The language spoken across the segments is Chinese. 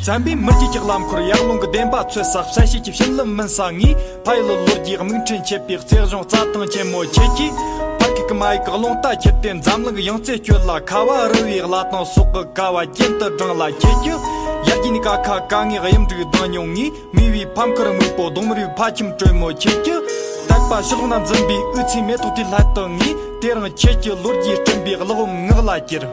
咱比没几个拉姆库的养龙个电把吹杀，山西就偏冷门上你，拍了落地个名称切别再让咋等节目切记。个买个龙大切点，咱们个样子绝了，卡瓦肉也拉当苏个卡瓦见得正了解决。眼睛你嘎卡刚一个样这个当牛你，米为旁个人没波动，没有怕起追么切决。但把小龙男准备，二千米都得来等你，别人切决落地准备个老我来接着。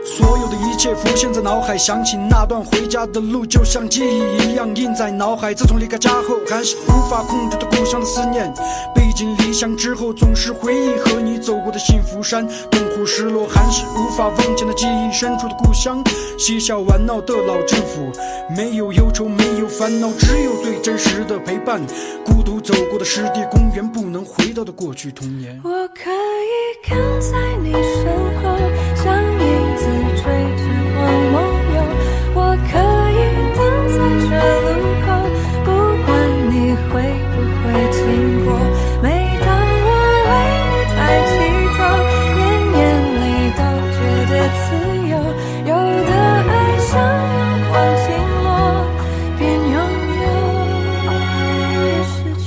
所有的一切浮现在脑海，想起那段回家的路，就像记忆一样印在脑海。自从离开家后，还是无法控制对故乡的思念。背井离乡之后，总是回忆和你走过的幸福山，痛苦失落，还是无法忘记那记忆深处的故乡。嬉笑玩闹的老政府，没有忧愁，没有烦恼，只有最真实的陪伴。孤独走过的湿地公园，不能回到的过去童年。我可以跟在你身后，像影子追着光梦游，我可以等在这路口，不管你会不会经过。每当我为你抬起头，眼里都觉得自由，有的爱像阳光倾落，边拥有边失去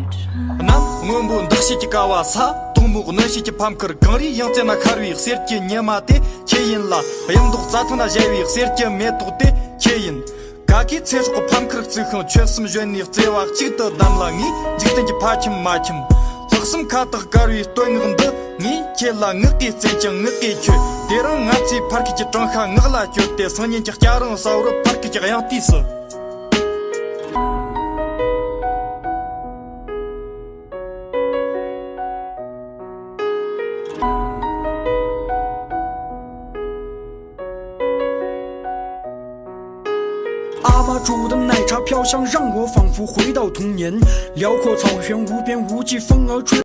着。那我们的西吉嘎瓦萨。木那些就旁个刚里样在那卡瑞设计年马的切因啦，不用读咋他那些位设计没读的切因。嘎给才说个旁个最后确实没愿意在话记得咱了你，这个就怕起马起。我什么卡的卡瑞对我的你切了我给再讲我给去，别人俺在park就正好我来觉得3年级家人烧肉park就样地势。阿妈煮的奶茶飘香，让我仿佛回到童年。辽阔草原无边无际，风儿吹。